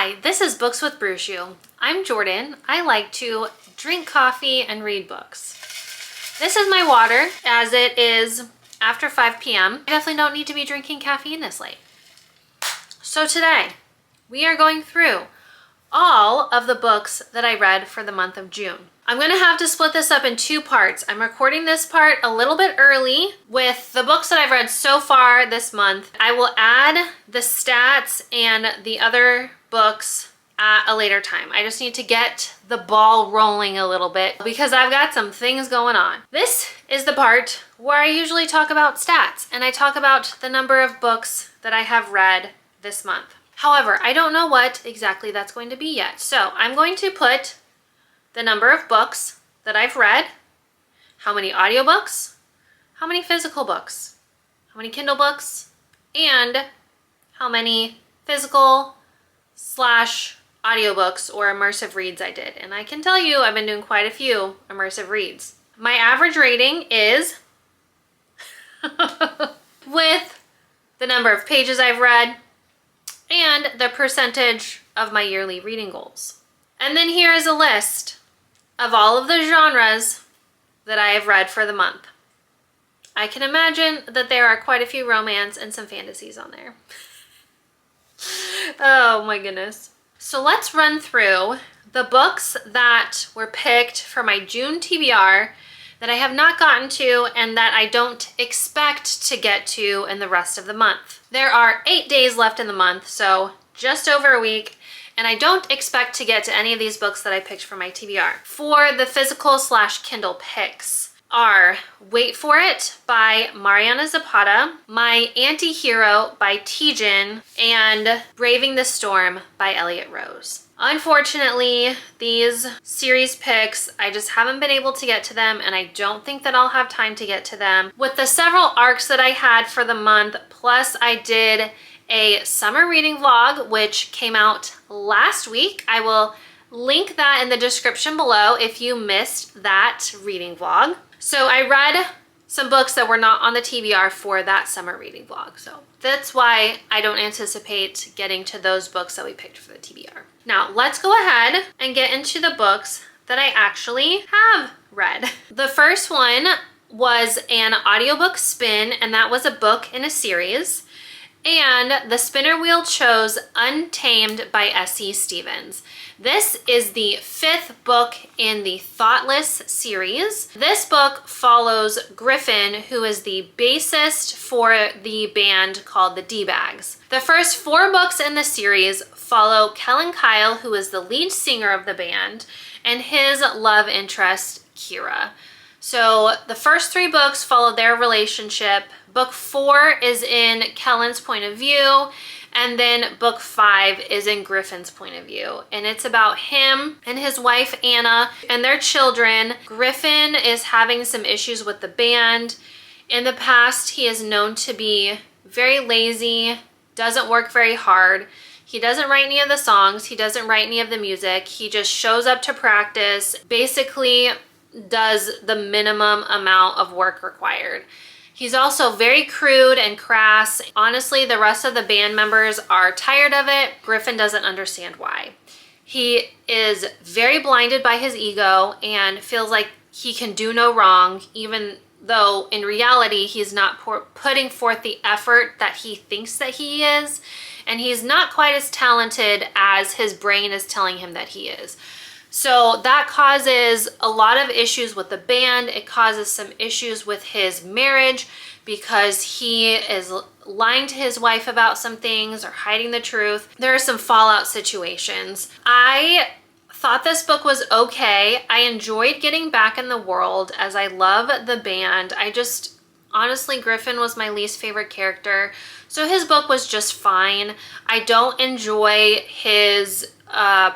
Hi, this is Books with Brushu. I'm Jordan. I like to drink coffee and read books. This is my water as it is after 5 p.m. I definitely don't need to be drinking caffeine this late. So today we are going through all of the books that I read for the month of June. I'm gonna have to split this up in two parts. I'm recording this part a little bit early with the books that I've read so far this month. I will add the stats and the other books at a later time. I just need to get the ball rolling a little bit because I've got some things going on. This is the part where I usually talk about stats and I talk about the number of books that I have read this month. However, I don't know what exactly that's going to be yet. So I'm going to put the number of books that I've read, how many audiobooks, how many physical books, how many Kindle books, and how many physical / audiobooks or immersive reads I did. And I can tell you I've been doing quite a few immersive reads. My average rating is with the number of pages I've read and the percentage of my yearly reading goals. And then here is a list of all of the genres that I have read for the month. I can imagine that there are quite a few romance and some fantasies on there. Oh my goodness. So let's run through the books that were picked for my June TBR that I have not gotten to and that I don't expect to get to in the rest of the month. There are 8 days left in the month, so just over a week, and I don't expect to get to any of these books that I picked for my TBR. For the physical / Kindle picks are Wait For It by Mariana Zapata, My Anti-Hero by Tejan, and Braving the Storm by Elliot Rose. Unfortunately, these series picks, I just haven't been able to get to them, and I don't think that I'll have time to get to them. With the several arcs that I had for the month, plus I did a summer reading vlog, which came out last week. I will link that in the description below if you missed that reading vlog. So I read some books that were not on the TBR for that summer reading vlog. So that's why I don't anticipate getting to those books that we picked for the TBR. Now let's go ahead and get into the books that I actually have read. The first one was an audiobook spin, and that was a book in a series. And the spinner wheel chose Untamed by S.E. Stevens. This is the 5th book in the Thoughtless series. This book follows Griffin, who is the bassist for the band called the D-Bags. The first 4 books in the series follow Kellen Kyle, who is the lead singer of the band, and his love interest, Kira. So the first 3 books follow their relationship. Book 4 is in Kellen's point of view, and then book 5 is in Griffin's point of view. And it's about him and his wife, Anna, and their children. Griffin is having some issues with the band. In the past, he is known to be very lazy, doesn't work very hard. He doesn't write any of the songs. He doesn't write any of the music. He just shows up to practice, basically does the minimum amount of work required. He's also very crude and crass. Honestly, the rest of the band members are tired of it. Griffin doesn't understand why. He is very blinded by his ego and feels like he can do no wrong, even though in reality, he's not putting forth the effort that he thinks that he is. And he's not quite as talented as his brain is telling him that he is. So that causes a lot of issues with the band. It causes some issues with his marriage because he is lying to his wife about some things or hiding the truth. There are some fallout situations. I thought this book was okay. I enjoyed getting back in the world as I love the band. Honestly, Griffin was my least favorite character. So his book was just fine. I don't enjoy his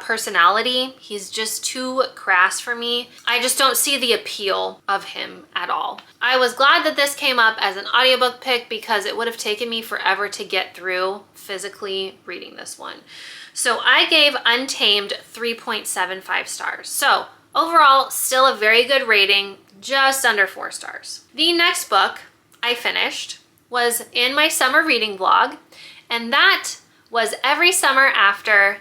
personality. He's just too crass for me. I just don't see the appeal of him at all. I was glad that this came up as an audiobook pick because it would have taken me forever to get through physically reading this one. So I gave Untamed 3.75 stars. So overall, still a very good rating, just under 4 stars. The next book I finished was in my summer reading vlog, and that was Every Summer After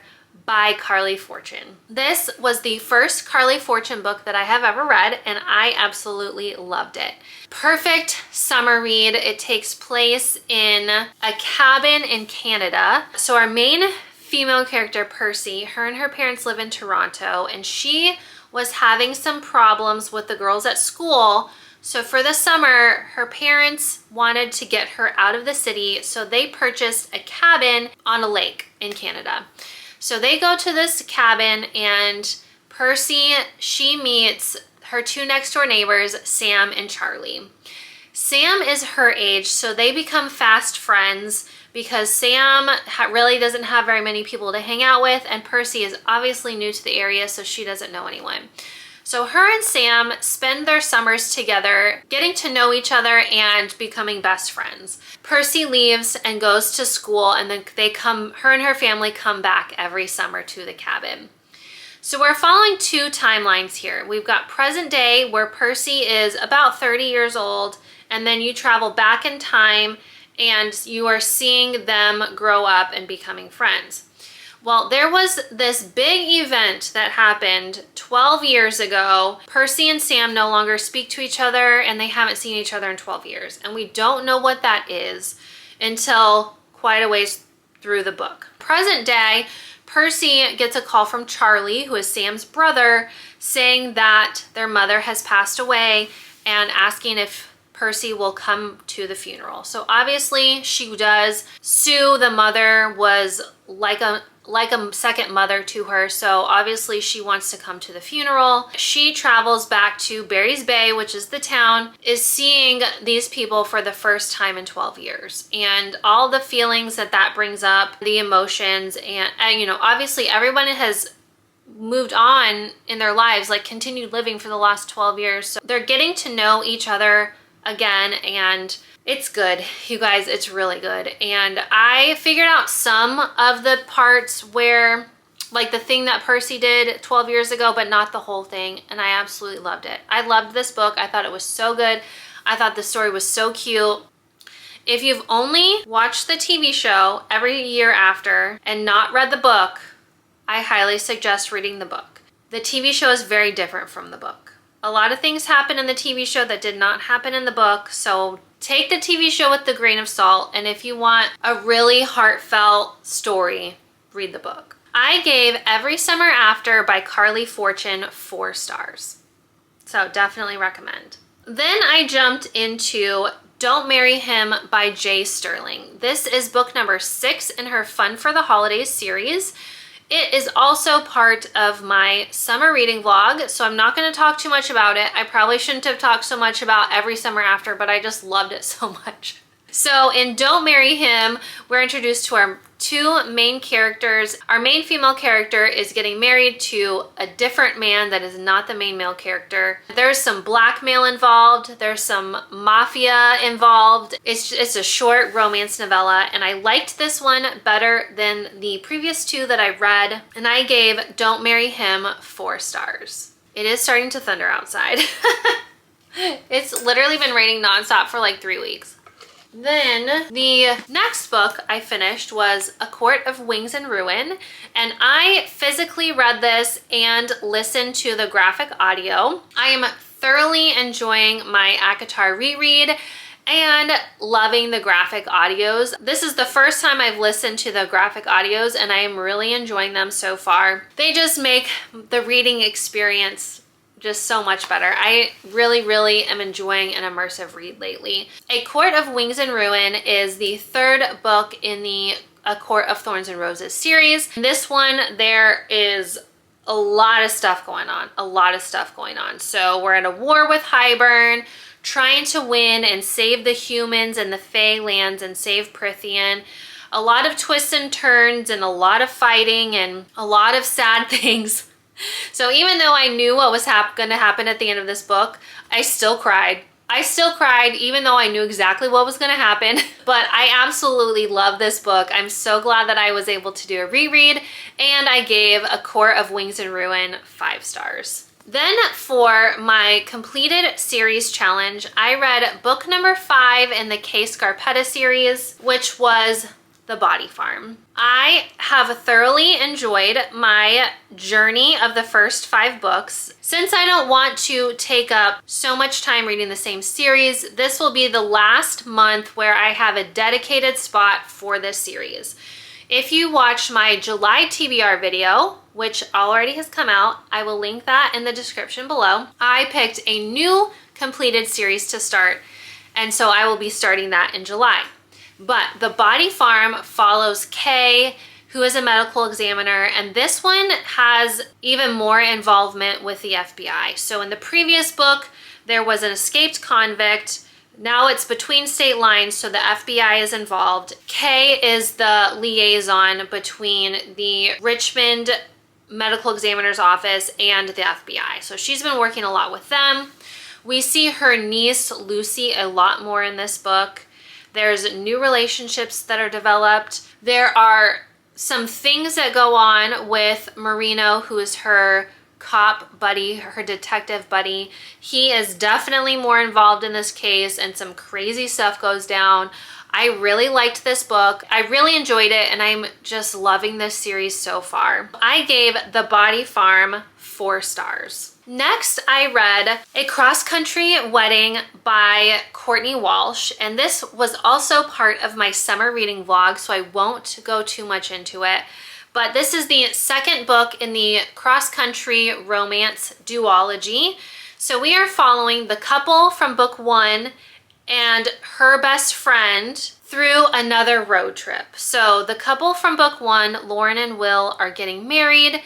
by Carly Fortune. This was the first Carly Fortune book that I have ever read, and I absolutely loved it. Perfect summer read. It takes place in a cabin in Canada. So our main female character, Percy, her and her parents live in Toronto, and she was having some problems with the girls at school. So for the summer, her parents wanted to get her out of the city, so they purchased a cabin on a lake in Canada. So they go to this cabin, and Percy, she meets her two next door neighbors, Sam and Charlie. Sam is her age, so they become fast friends because Sam really doesn't have very many people to hang out with, and Percy is obviously new to the area, so she doesn't know anyone. So her and Sam spend their summers together, getting to know each other and becoming best friends. Percy leaves and goes to school, and then her and her family come back every summer to the cabin. So we're following two timelines here. We've got present day, where Percy is about 30 years old, and then you travel back in time and you are seeing them grow up and becoming friends. Well, there was this big event that happened 12 years ago. Percy and Sam no longer speak to each other, and they haven't seen each other in 12 years. And we don't know what that is until quite a ways through the book. Present day, Percy gets a call from Charlie, who is Sam's brother, saying that their mother has passed away and asking if Percy will come to the funeral. So obviously she does. Sue, the mother, was like a second mother to her, so obviously she wants to come to the funeral. She travels back to Barry's Bay, which is the town, is seeing these people for the first time in 12 years. And all the feelings that brings up, the emotions, and you know, obviously everyone has moved on in their lives, like continued living for the last 12 years. So they're getting to know each other again, and it's good, you guys. It's really good. And I figured out some of the parts where, like the thing that Percy did 12 years ago, but not the whole thing, and I absolutely loved it. I loved this book. I thought it was so good. I thought the story was so cute. If you've only watched the TV show every year after and not read the book, I highly suggest reading the book. The TV show is very different from the book. A lot of things happen in the TV show that did not happen in the book, so take the TV show with a grain of salt, and if you want a really heartfelt story, read the book. I gave Every Summer After by Carly Fortune 4 stars, so definitely recommend. Then I jumped into Don't Marry Him by Jay Sterling. This is book number 6 in her Fun for the Holidays series. It is also part of my summer reading vlog, so I'm not going to talk too much about it. I probably shouldn't have talked so much about Every Summer After, but I just loved it so much. So in Don't Marry Him, we're introduced to our two main characters. Our main female character is getting married to a different man that is not the main male character. There's some blackmail involved. There's some mafia involved. It's a short romance novella, and I liked this one better than the previous two that I read, and I gave Don't Marry Him 4 stars. It is starting to thunder outside. It's literally been raining nonstop for like 3 weeks. Then the next book I finished was A Court of Wings and Ruin, and I physically read this and listened to the graphic audio. I am thoroughly enjoying my ACOTAR reread and loving the graphic audios. This is the first time I've listened to the graphic audios, and I am really enjoying them so far. They just make the reading experience just so much better. I really am enjoying an immersive read lately. A Court of Wings and Ruin is the 3rd book in the A Court of Thorns and Roses series. In this one, there is a lot of stuff going on. So we're in a war with Hybern, trying to win and save the humans and the Fey lands and save Prythian. A lot of twists and turns and a lot of fighting and a lot of sad things. So even though I knew what was going to happen at the end of this book, I still cried. Even though I knew exactly what was going to happen. But I absolutely love this book. I'm so glad that I was able to do a reread, and I gave A Court of Wings and Ruin 5 stars. Then for my completed series challenge, I read book number 5 in the Kay Scarpetta series, which was The Body Farm. I have thoroughly enjoyed my journey of the first 5 books. Since I don't want to take up so much time reading the same series, this will be the last month where I have a dedicated spot for this series. If you watched my July TBR video, which already has come out, I will link that in the description below. I picked a new completed series to start, and so I will be starting that in July. But The Body Farm follows Kay, who is a medical examiner, and this one has even more involvement with the FBI. So in the previous book, there was an escaped convict. Now it's between state lines, so the FBI is involved. Kay is the liaison between the Richmond Medical Examiner's Office and the FBI. So she's been working a lot with them. We see her niece, Lucy, a lot more in this book. There's new relationships that are developed. There are some things that go on with Marino, who is her cop buddy, her detective buddy. He is definitely more involved in this case, and some crazy stuff goes down. I really liked this book. I really enjoyed it, and I'm just loving this series so far. I gave The Body Farm 4 stars. Next, I read A Cross-Country Wedding by Courtney Walsh, and this was also part of my summer reading vlog, so I won't go too much into it. But this is the second book in the cross-country romance duology. So we are following the couple from book 1 and her best friend through another road trip. So the couple from book 1, Lauren and Will, are getting married,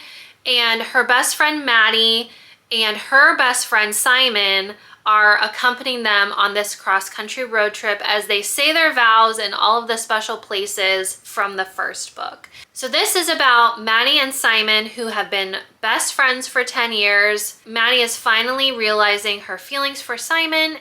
and her best friend Maddie and her best friend Simon are accompanying them on this cross-country road trip as they say their vows in all of the special places from the first book. So this is about Maddie and Simon, who have been best friends for 10 years. Maddie is finally realizing her feelings for Simon.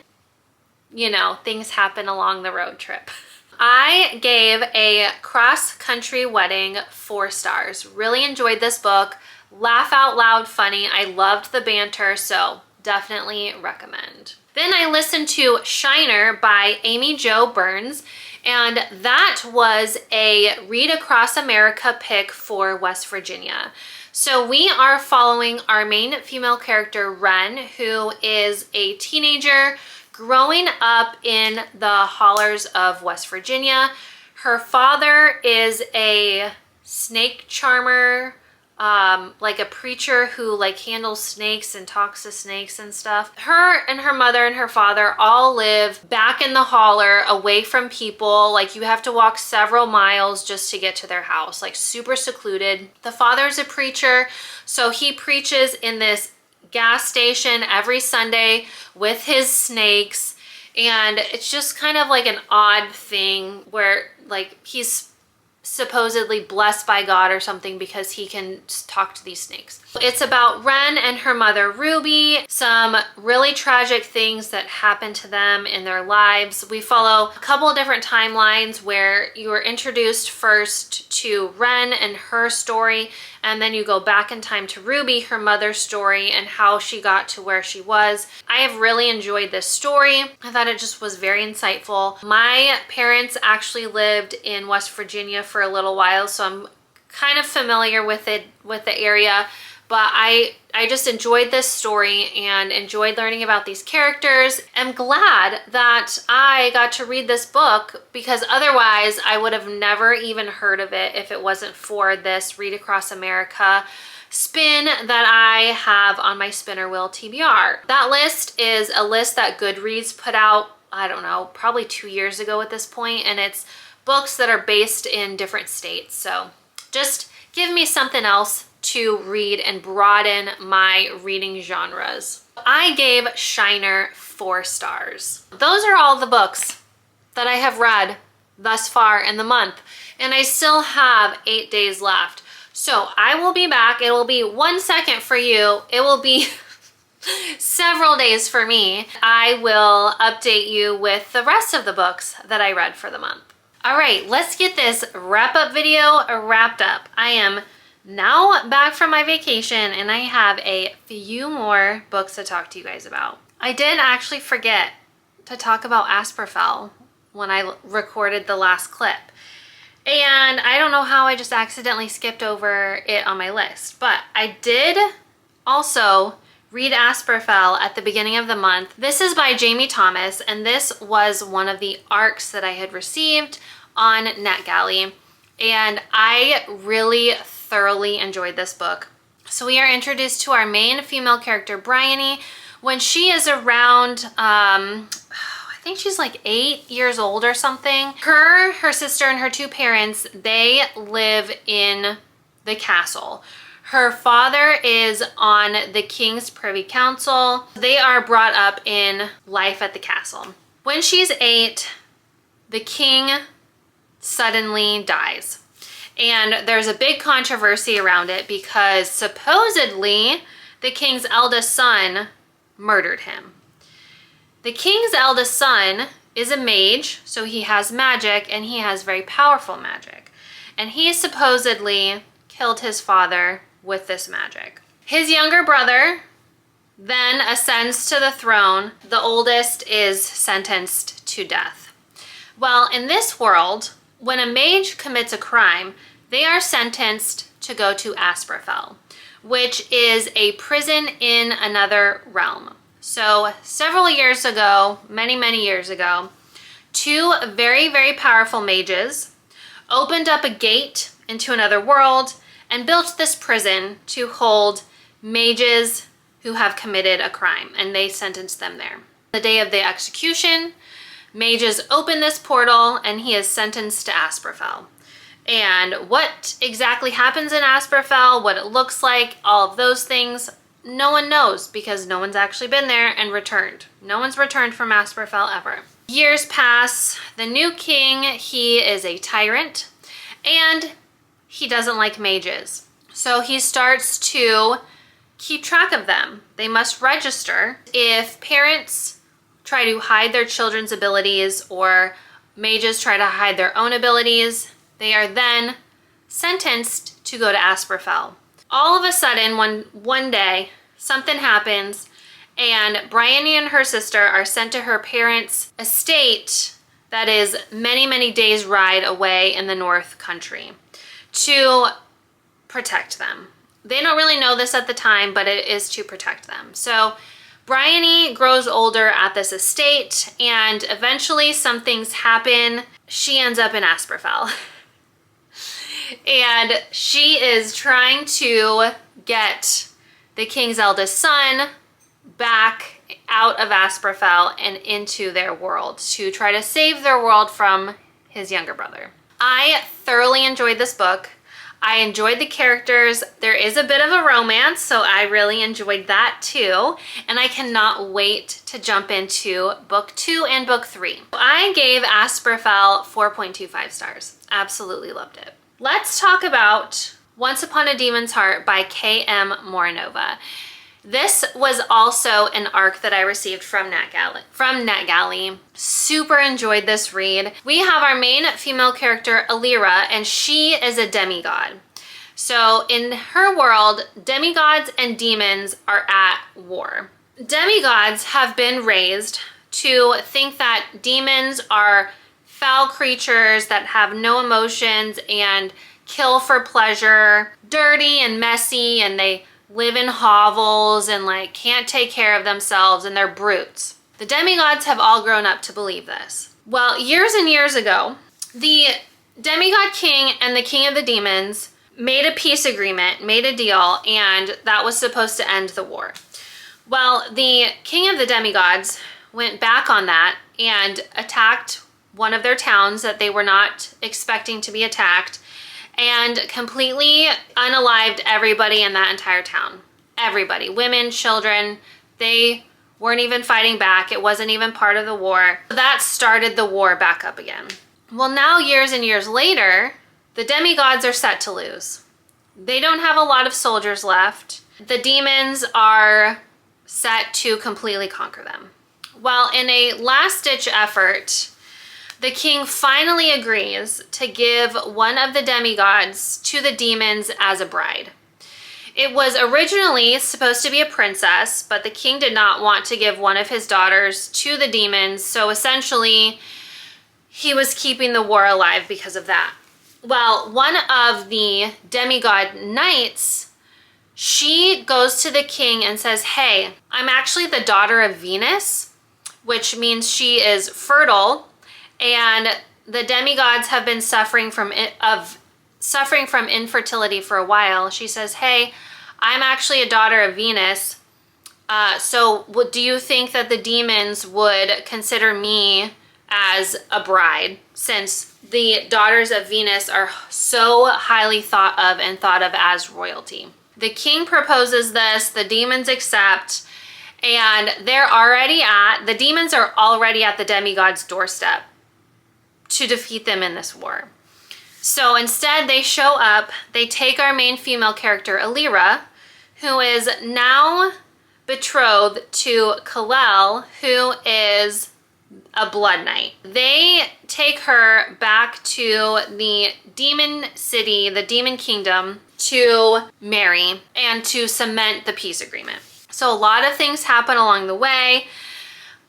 You know, things happen along the road trip. I gave A Cross-Country Wedding 4 stars. Really enjoyed this book. Laugh out loud funny. I loved the banter, so definitely recommend. Then I listened to Shiner by Amy Jo Burns, and that was a Read Across America pick for West Virginia. So we are following our main female character, Wren, who is a teenager growing up in the hollers of West Virginia. Her father is a snake charmer, like a preacher who like handles snakes and talks to snakes and stuff. Her and her mother and her father all live back in the holler, away from people. Like you have to walk several miles just to get to their house, like super secluded. The father's a preacher, so he preaches in this gas station every Sunday with his snakes, and it's just kind of like an odd thing where like he's supposedly blessed by God or something because he can talk to these snakes. It's about Wren and her mother Ruby, some really tragic things that happen to them in their lives. We follow a couple of different timelines where you are introduced first to Wren and her story, and then you go back in time to Ruby, her mother's story, and how she got to where she was. I have really enjoyed this story. I thought it just was very insightful. My parents actually lived in West Virginia for a little while, so I'm kind of familiar with it, with the area, but I just enjoyed this story and enjoyed learning about these characters. I'm glad that I got to read this book because otherwise I would have never even heard of it if it wasn't for this Read Across America spin that I have on my spinner wheel TBR. That list is a list that Goodreads put out, I don't know, probably 2 years ago at this point, and it's books that are based in different states. So just give me something else to read and broaden my reading genres. I gave Shiner 4 stars. Those are all the books that I have read thus far in the month, and I still have 8 days left. So I will be back. It will be 1 second for you. It will be several days for me. I will update you with the rest of the books that I read for the month. All right, let's get this wrap-up video wrapped up. I am now back from my vacation, and I have a few more books to talk to you guys about. I did actually forget to talk about Asperfell when I recorded the last clip. And I don't know how I just accidentally skipped over it on my list, but I did also read Asperfell at the beginning of the month. This is by Jamie Thomas, and this was one of the ARCs that I had received on NetGalley, and I really thoroughly enjoyed this book. So we are introduced to our main female character, Bryony, when she is around, I think she's like 8 years old or something. Her sister, and her two parents, they live in the castle. Her father is on the King's Privy Council. They are brought up in life at the castle. When she's 8, the king suddenly dies. And there's a big controversy around it because supposedly the king's eldest son murdered him. The king's eldest son is a mage, so he has magic, and he has very powerful magic. And he supposedly killed his father with this magic. His younger brother then ascends to the throne. The oldest is sentenced to death. Well, in this world, when a mage commits a crime, they are sentenced to go to Asperfell, which is a prison in another realm. So several years ago, many years ago, two very, very powerful mages opened up a gate into another world and built this prison to hold mages who have committed a crime, and they sentenced them there. The day of the execution, mages open this portal and he is sentenced to Asperfell. And what exactly happens in Asperfell, what it looks like, all of those things, no one knows because no one's actually been there and returned. No one's returned from Asperfell ever. Years pass. The new king, he is a tyrant and he doesn't like mages. So he starts to keep track of them. They must register. If parents try to hide their children's abilities or mages try to hide their own abilities, they are then sentenced to go to Asperfell. All of a sudden, one day, something happens and Bryony and her sister are sent to her parents' estate that is many days' ride away in the North Country to protect them. They don't really know this at the time, but it is to protect them. So Bryony grows older at this estate, and eventually some things happen. She ends up in Asperfell. And she is trying to get the king's eldest son back out of Asperfell and into their world to try to save their world from his younger brother. I thoroughly enjoyed this book. I enjoyed the characters. There is a bit of a romance, so I really enjoyed that too. And I cannot wait to jump into book 2 and book 3. I gave Asperfell 4.25 stars. Absolutely loved it. Let's talk about Once Upon a Demon's Heart by K.M. Morinova. This was also an ARC that I received from NetGalley. Super enjoyed this read. We have our main female character, Alira, and she is a demigod. So in her world, demigods and demons are at war. Demigods have been raised to think that demons are foul creatures that have no emotions and kill for pleasure, dirty and messy, and they live in hovels and like can't take care of themselves, and they're brutes. The demigods have all grown up to believe this. Well, years and years ago, the demigod king and the king of the demons made a peace agreement, made a deal, and that was supposed to end the war. Well, the king of the demigods went back on that and attacked one of their towns that they were not expecting to be attacked, and completely unalived everybody in that entire town. Everybody, women, children, they weren't even fighting back. It wasn't even part of the war. That started the war back up again. Well, now years and years later, the demigods are set to lose. They don't have a lot of soldiers left. The demons are set to completely conquer them. Well, in a last-ditch effort, the king finally agrees to give one of the demigods to the demons as a bride. It was originally supposed to be a princess, but the king did not want to give one of his daughters to the demons, so essentially he was keeping the war alive because of that. Well, one of the demigod knights, she goes to the king and says, hey, I'm actually the daughter of Venus, which means she is fertile, and the demigods have been suffering from infertility for a while. She says, hey, I'm actually a daughter of Venus. So do you think that the demons would consider me as a bride, since the daughters of Venus are so highly thought of and thought of as royalty? The king proposes this, the demons accept, and the demons are already at the demigod's doorstep to defeat them in this war. So instead they show up, they take our main female character, Alira, who is now betrothed to Kal-El, who is a blood knight. They take her back to the demon city, the demon kingdom, to marry and to cement the peace agreement. So a lot of things happen along the way.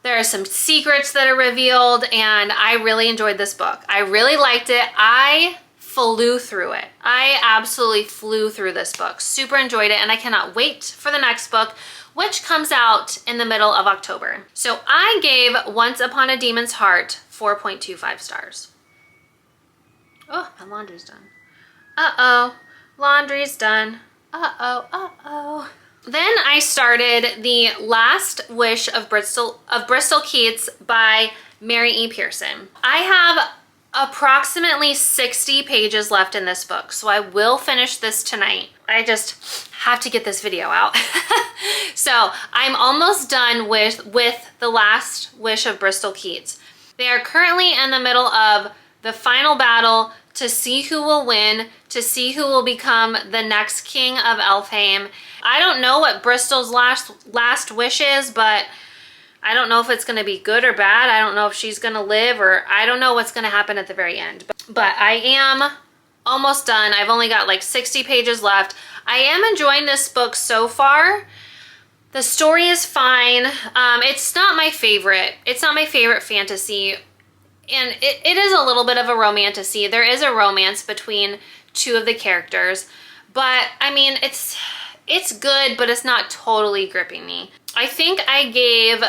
There are some secrets that are revealed, and I really enjoyed this book. I really liked it. I flew through it. I absolutely flew through this book. Super enjoyed it, and I cannot wait for the next book, which comes out in the middle of October. So I gave Once Upon a Demon's Heart 4.25 stars. Oh, my laundry's done. Uh-oh, laundry's done. Uh-oh. Then I started The Last Wish of Bristol Keats by Mary E. Pearson. I have approximately 60 pages left in this book, so I will finish this tonight. I just have to get this video out. So I'm almost done with The Last Wish of Bristol Keats. They are currently in the middle of the final battle to see who will win, to see who will become the next king of Elfhame. I don't know what Bristol's last wish is, but I don't know if it's going to be good or bad. I don't know if she's going to live, or I don't know what's going to happen at the very end. But I am almost done. I've only got like 60 pages left. I am enjoying this book so far. The story is fine. It's not my favorite. It's not my favorite fantasy. And it is a little bit of a romantasy. There is a romance between two of the characters. But, I mean, it's good, but it's not totally gripping me. I think I gave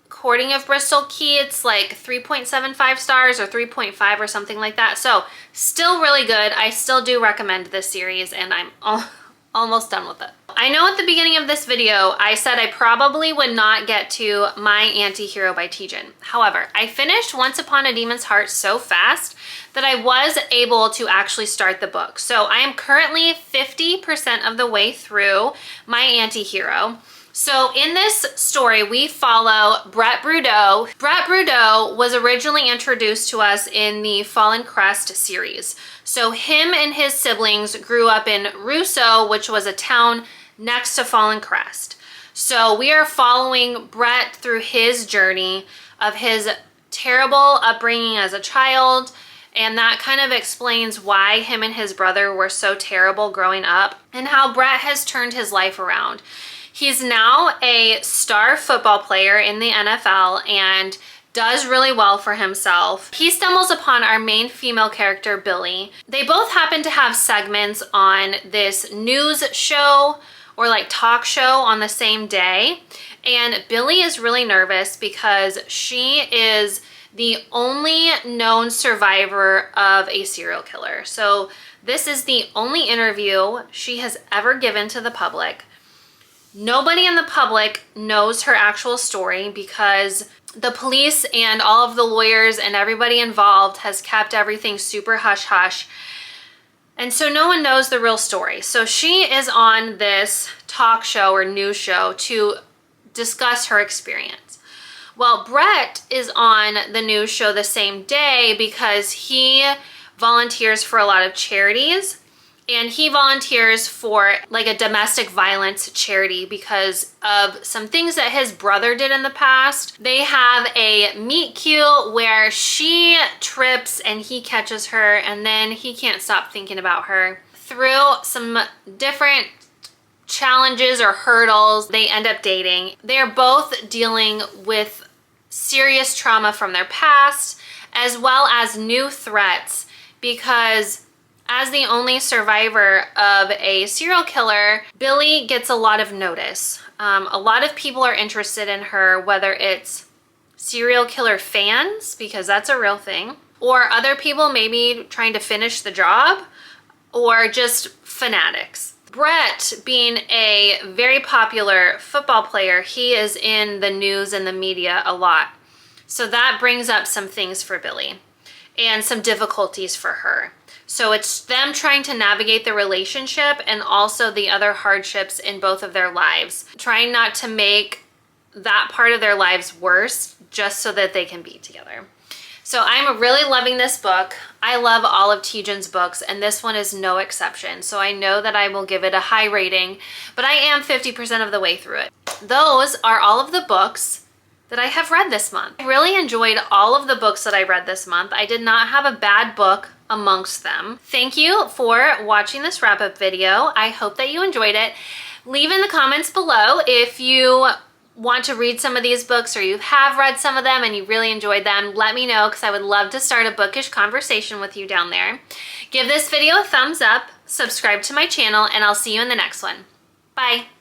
Courting of Bristol Keats like 3.75 stars or 3.5 or something like that. So, still really good. I still do recommend this series, and I'm almost done with it. I know at the beginning of this video, I said I probably would not get to My Anti-Hero by Tejan. However, I finished Once Upon a Demon's Heart so fast that I was able to actually start the book. So I am currently 50% of the way through My Anti-Hero. So in this story, we follow Brett Brudeau. Brett Brudeau was originally introduced to us in the Fallen Crest series. So him and his siblings grew up in Russo, which was a town next to Fallen Crest. So we are following Brett through his journey of his terrible upbringing as a child, and that kind of explains why him and his brother were so terrible growing up and how Brett has turned his life around. He's now a star football player in the NFL and does really well for himself. He stumbles upon our main female character, Billy. They both happen to have segments on this news show or like talk show on the same day. And Billy is really nervous because she is the only known survivor of a serial killer. So this is the only interview she has ever given to the public. Nobody in the public knows her actual story because the police and all of the lawyers and everybody involved has kept everything super hush-hush. And so no one knows the real story. So she is on this talk show or news show to discuss her experience. Well, Brett is on the news show the same day because he volunteers for a lot of charities. And he volunteers for like a domestic violence charity because of some things that his brother did in the past. They have a meet cute where she trips and he catches her, and then he can't stop thinking about her. Through some different challenges or hurdles, they end up dating. They're both dealing with serious trauma from their past as well as new threats because As the only survivor of a serial killer, Billy gets a lot of notice. A lot of people are interested in her, whether it's serial killer fans, because that's a real thing, or other people maybe trying to finish the job, or just fanatics. Brett, being a very popular football player, he is in the news and the media a lot. So that brings up some things for Billy and some difficulties for her. So it's them trying to navigate the relationship and also the other hardships in both of their lives, trying not to make that part of their lives worse just so that they can be together. So I'm really loving this book. I love all of Tijan's books, and this one is no exception. So I know that I will give it a high rating, but I am 50% of the way through it. Those are all of the books that I have read this month. I really enjoyed all of the books that I read this month. I did not have a bad book amongst them. Thank you for watching this wrap-up video. I hope that you enjoyed it. Leave in the comments below if you want to read some of these books or you have read some of them and you really enjoyed them. Let me know, because I would love to start a bookish conversation with you down there. Give this video a thumbs up, subscribe to my channel, and I'll see you in the next one. Bye.